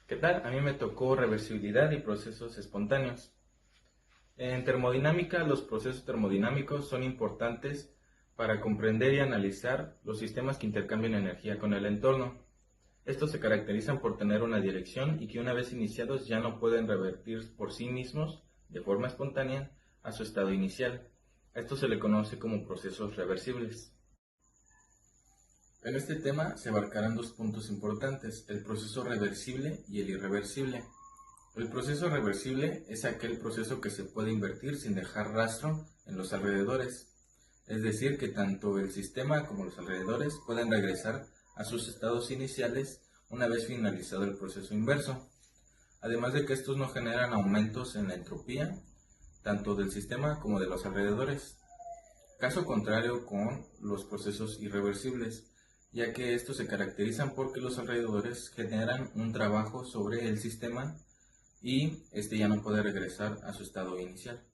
¿Qué tal? A mí me tocó reversibilidad y procesos espontáneos. En termodinámica, los procesos termodinámicos son importantes para comprender y analizar los sistemas que intercambian energía con el entorno. Estos se caracterizan por tener una dirección y que una vez iniciados ya no pueden revertir por sí mismos, de forma espontánea, a su estado inicial. Esto se le conoce como procesos reversibles. En este tema se abarcarán dos puntos importantes, el proceso reversible y el irreversible. El proceso reversible es aquel proceso que se puede invertir sin dejar rastro en los alrededores, es decir, que tanto el sistema como los alrededores pueden regresar a sus estados iniciales una vez finalizado el proceso inverso, además de que estos no generan aumentos en la entropía, tanto del sistema como de los alrededores. Caso contrario con los procesos irreversibles, ya que estos se caracterizan porque los alrededores generan un trabajo sobre el sistema y este ya no puede regresar a su estado inicial.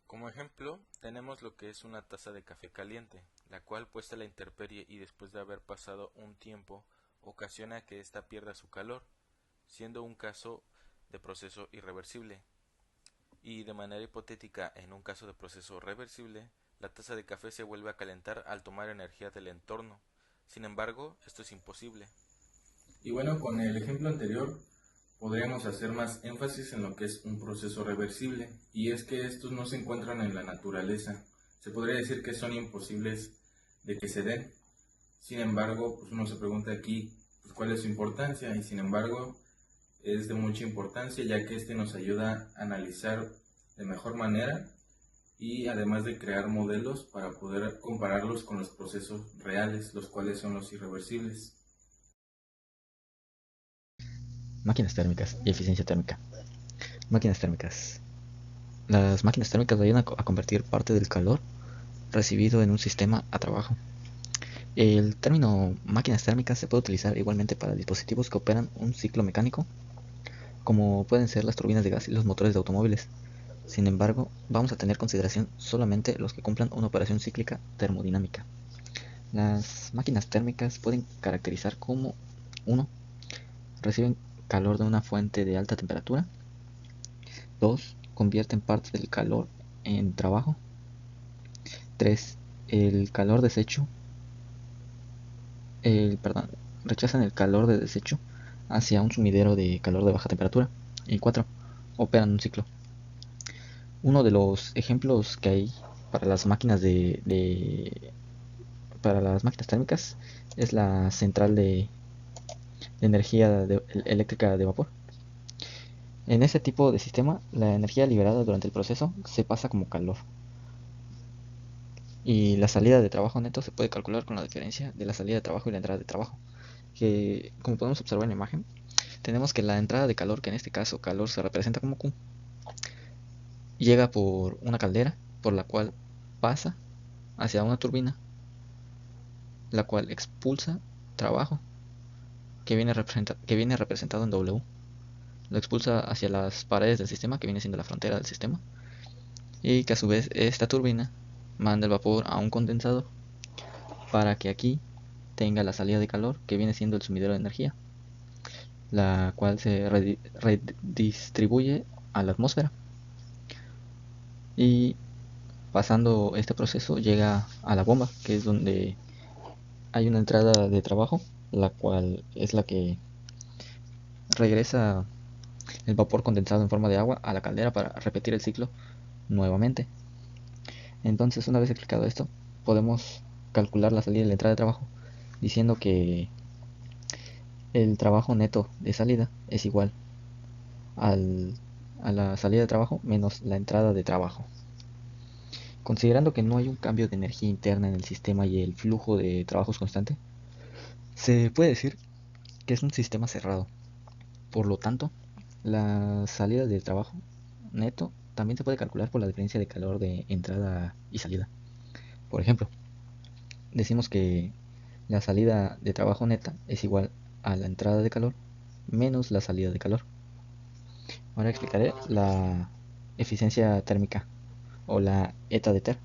Como ejemplo, tenemos lo que es una taza de café caliente, la cual puesta a la intemperie y después de haber pasado un tiempo, ocasiona que ésta pierda su calor, siendo un caso de proceso irreversible. Y de manera hipotética, en un caso de proceso reversible, la taza de café se vuelve a calentar al tomar energía del entorno. Sin embargo, esto es imposible. Y bueno, con el ejemplo anterior podríamos hacer más énfasis en lo que es un proceso reversible, y es que estos no se encuentran en la naturaleza. Se podría decir que son imposibles de que se den. Sin embargo, pues uno se pregunta aquí, pues, ¿cuál es su importancia? Y sin embargo, es de mucha importancia ya que este nos ayuda a analizar de mejor manera y además de crear modelos para poder compararlos con los procesos reales, los cuales son los irreversibles. Máquinas térmicas y eficiencia térmica. Máquinas térmicas. Las máquinas térmicas ayudan a convertir parte del calor recibido en un sistema a trabajo. El término máquinas térmicas se puede utilizar igualmente para dispositivos que operan un ciclo mecánico, como pueden ser las turbinas de gas y los motores de automóviles. Sin embargo, vamos a tener consideración solamente los que cumplan una operación cíclica termodinámica. Las máquinas térmicas pueden caracterizar como 1. Reciben calor de una fuente de alta temperatura. 2. Convierten parte del calor en trabajo. 3. El calor desecho, rechazan el calor de desecho hacia un sumidero de calor de baja temperatura. Y 4. Operan un ciclo. Uno de los ejemplos que hay para las máquinas para las máquinas térmicas es la central de energía eléctrica de vapor. En ese tipo de sistema, la energía liberada durante el proceso se pasa como calor. Y la salida de trabajo neto se puede calcular con la diferencia de la salida de trabajo y la entrada de trabajo. Que, como podemos observar en la imagen, tenemos que la entrada de calor, que en este caso calor se representa como Q, llega por una caldera por la cual pasa hacia una turbina, la cual expulsa trabajo que viene representado en W. Lo expulsa hacia las paredes del sistema, que viene siendo la frontera del sistema, y que a su vez esta turbina manda el vapor a un condensador para que aquí tenga la salida de calor, que viene siendo el sumidero de energía, la cual se redistribuye a la atmósfera. Y pasando este proceso llega a la bomba, que es donde hay una entrada de trabajo, la cual es la que regresa el vapor condensado en forma de agua a la caldera para repetir el ciclo nuevamente. Entonces, una vez explicado esto, podemos calcular la salida y la entrada de trabajo diciendo que el trabajo neto de salida es igual al, a la salida de trabajo menos la entrada de trabajo. Considerando que no hay un cambio de energía interna en el sistema y el flujo de trabajo es constante, se puede decir que es un sistema cerrado. Por lo tanto, la salida de trabajo neto también se puede calcular por la diferencia de calor de entrada y salida. Por ejemplo, decimos que la salida de trabajo neta es igual a la entrada de calor menos la salida de calor. Ahora explicaré la eficiencia térmica o la ETA de TER.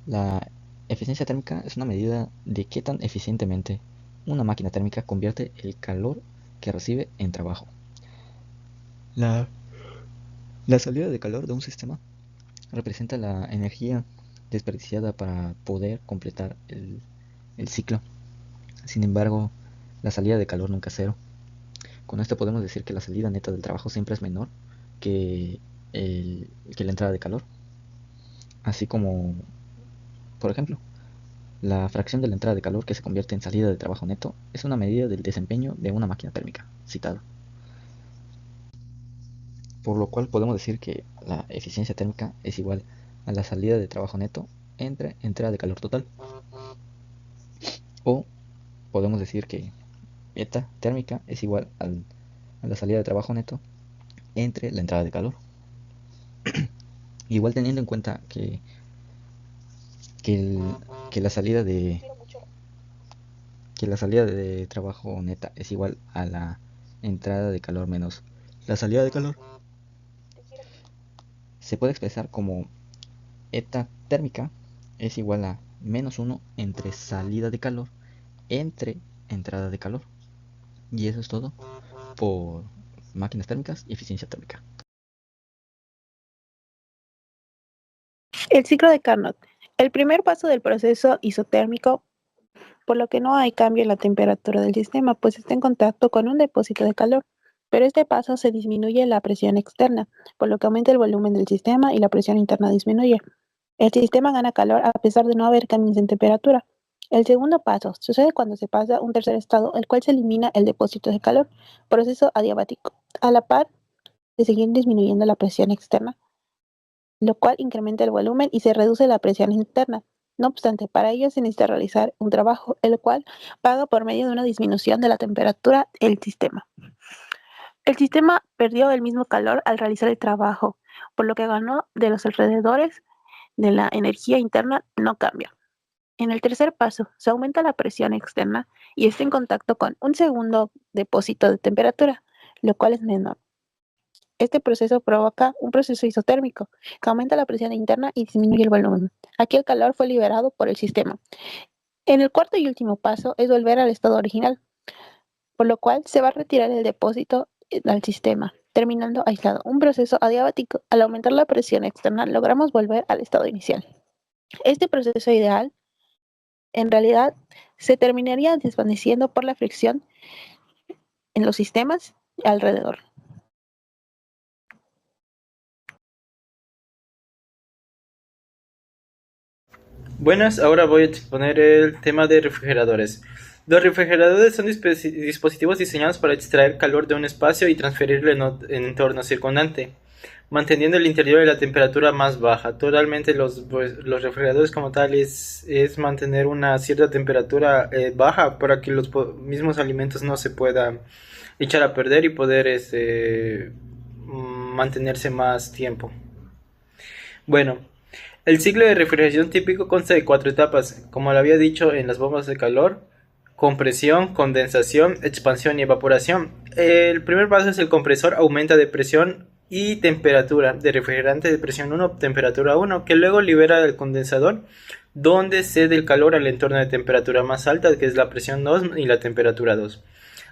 La eficiencia térmica es una medida de qué tan eficientemente una máquina térmica convierte el calor que recibe en trabajo. La, la salida de calor de un sistema representa la energía desperdiciada para poder completar el ciclo. Sin embargo, la salida de calor nunca es cero. Con esto podemos decir que la salida neta del trabajo siempre es menor que la entrada de calor. Así como, por ejemplo, la fracción de la entrada de calor que se convierte en salida de trabajo neto es una medida del desempeño de una máquina térmica citada. Por lo cual podemos decir que la eficiencia térmica es igual a la salida de trabajo neto entre entrada de calor total. O podemos decir que eta térmica es igual a la salida de trabajo neto entre la entrada de calor. Igual teniendo en cuenta que la salida de trabajo neta es igual a la entrada de calor menos la salida de calor, se puede expresar como eta térmica es igual a menos 1 entre salida de calor entre entrada de calor. Y eso es todo por máquinas térmicas y eficiencia térmica. El ciclo de Carnot. El primer paso del proceso isotérmico, por lo que no hay cambio en la temperatura del sistema, pues está en contacto con un depósito de calor. Pero este paso se disminuye la presión externa, por lo que aumenta el volumen del sistema y la presión interna disminuye. El sistema gana calor a pesar de no haber cambios en temperatura. El segundo paso sucede cuando se pasa a un tercer estado, el cual se elimina el depósito de calor, proceso adiabático, a la par de seguir disminuyendo la presión externa, lo cual incrementa el volumen y se reduce la presión interna. No obstante, para ello se necesita realizar un trabajo, el cual paga por medio de una disminución de la temperatura del sistema. El sistema perdió el mismo calor al realizar el trabajo, por lo que ganó de los alrededores de la energía interna no cambia. En el tercer paso, se aumenta la presión externa y está en contacto con un segundo depósito de temperatura, lo cual es menor. Este proceso provoca un proceso isotérmico, que aumenta la presión interna y disminuye el volumen. Aquí el calor fue liberado por el sistema. En el cuarto y último paso es volver al estado original, por lo cual se va a retirar el depósito al sistema, terminando aislado. Un proceso adiabático. Al aumentar la presión externa, logramos volver al estado inicial. Este proceso ideal, en realidad, se terminaría desvaneciendo por la fricción en los sistemas alrededor. Buenas, ahora voy a exponer el tema de refrigeradores. Los refrigeradores son dispositivos diseñados para extraer calor de un espacio y transferirlo en entorno circundante, manteniendo el interior a la temperatura más baja. Totalmente los refrigeradores como tal es mantener una cierta temperatura baja para que los mismos alimentos no se puedan echar a perder y poder mantenerse más tiempo. Bueno, el ciclo de refrigeración típico consta de 4 etapas, como lo había dicho en las bombas de calor: compresión, condensación, expansión y evaporación. El primer paso es el compresor, aumenta de presión y temperatura de refrigerante de presión 1, temperatura 1, que luego libera el condensador, donde cede el calor al entorno de temperatura más alta, que es la presión 2 y la temperatura 2.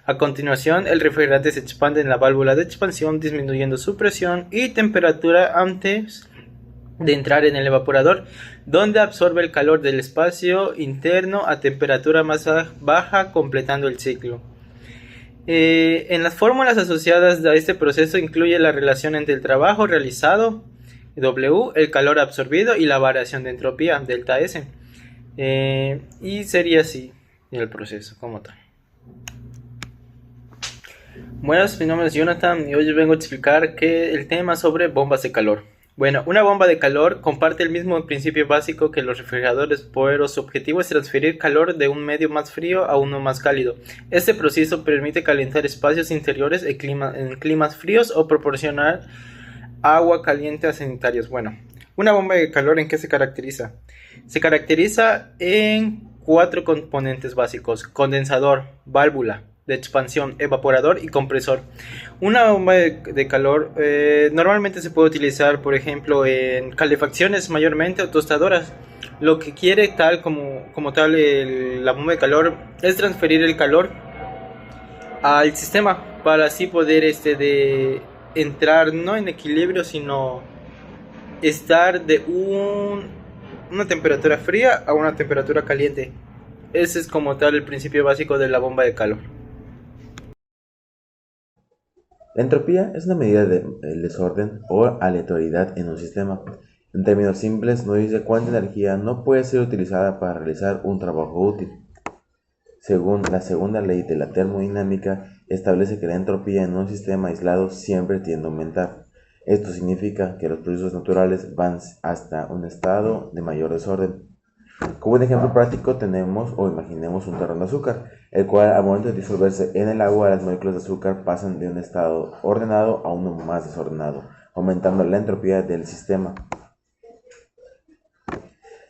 A continuación, el refrigerante se expande en la válvula de expansión, disminuyendo su presión y temperatura antes de entrar en el evaporador, donde absorbe el calor del espacio interno a temperatura más baja, completando el ciclo. En las fórmulas asociadas a este proceso incluye la relación entre el trabajo realizado, W, el calor absorbido y la variación de entropía, delta S. Y sería así el proceso como tal. Buenas, mi nombre es Jonathan y hoy vengo a explicar el tema sobre bombas de calor. Bueno, una bomba de calor comparte el mismo principio básico que los refrigeradores, pero su objetivo es transferir calor de un medio más frío a uno más cálido. Este proceso permite calentar espacios interiores en climas fríos o proporcionar agua caliente a sanitarios. Bueno, una bomba de calor, ¿en qué se caracteriza? Se caracteriza en 4 componentes básicos: condensador, válvula de expansión, evaporador y compresor. Una bomba de calor normalmente se puede utilizar, por ejemplo, en calefacciones mayormente o tostadoras. Lo que quiere tal como tal la bomba de calor es transferir el calor al sistema para así poder de entrar no en equilibrio, sino estar de una temperatura fría a una temperatura caliente. Ese es como tal el principio básico de la bomba de calor. La entropía es una medida del desorden o aleatoriedad en un sistema. En términos simples, nos dice cuánta energía no puede ser utilizada para realizar un trabajo útil. Según la segunda ley de la termodinámica, establece que la entropía en un sistema aislado siempre tiende a aumentar. Esto significa que los procesos naturales van hasta un estado de mayor desorden. Como un ejemplo práctico tenemos o imaginemos un terreno de azúcar, el cual al momento de disolverse en el agua las moléculas de azúcar pasan de un estado ordenado a uno más desordenado, aumentando la entropía del sistema.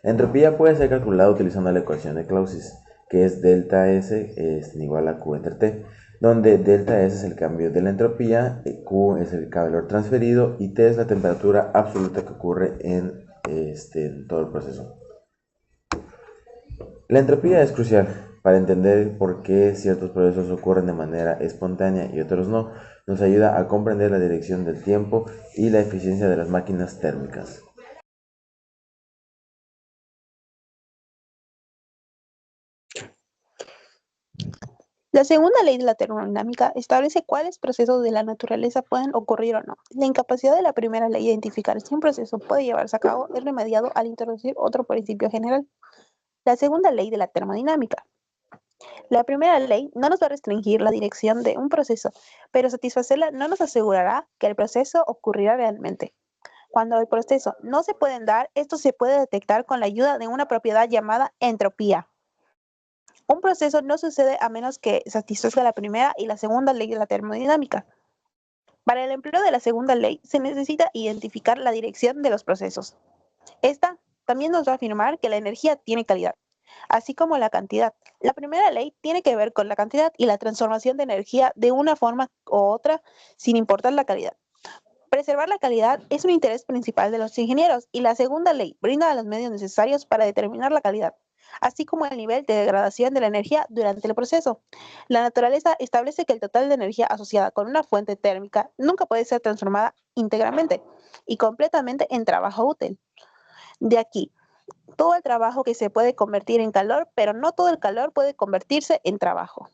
La entropía puede ser calculada utilizando la ecuación de Clausius, que es delta S es igual a Q entre T, donde delta S es el cambio de la entropía, Q es el calor transferido y T es la temperatura absoluta que ocurre en todo el proceso. La entropía es crucial para entender por qué ciertos procesos ocurren de manera espontánea y otros no. Nos ayuda a comprender la dirección del tiempo y la eficiencia de las máquinas térmicas. La segunda ley de la termodinámica establece cuáles procesos de la naturaleza pueden ocurrir o no. La incapacidad de la primera ley de identificar si un proceso puede llevarse a cabo es remediado al introducir otro principio general. La segunda ley de la termodinámica. La primera ley no nos va a restringir la dirección de un proceso, pero satisfacerla no nos asegurará que el proceso ocurrirá realmente. Cuando el proceso no se pueden dar, esto se puede detectar con la ayuda de una propiedad llamada entropía. Un proceso no sucede a menos que satisfaga la primera y la segunda ley de la termodinámica. Para el empleo de la segunda ley se necesita identificar la dirección de los procesos. Esta también nos va a afirmar que la energía tiene calidad, así como la cantidad. La primera ley tiene que ver con la cantidad y la transformación de energía de una forma u otra, sin importar la calidad. Preservar la calidad es un interés principal de los ingenieros y la segunda ley brinda los medios necesarios para determinar la calidad, así como el nivel de degradación de la energía durante el proceso. La naturaleza establece que el total de energía asociada con una fuente térmica nunca puede ser transformada íntegramente y completamente en trabajo útil. De aquí, todo el trabajo que se puede convertir en calor, pero no todo el calor puede convertirse en trabajo.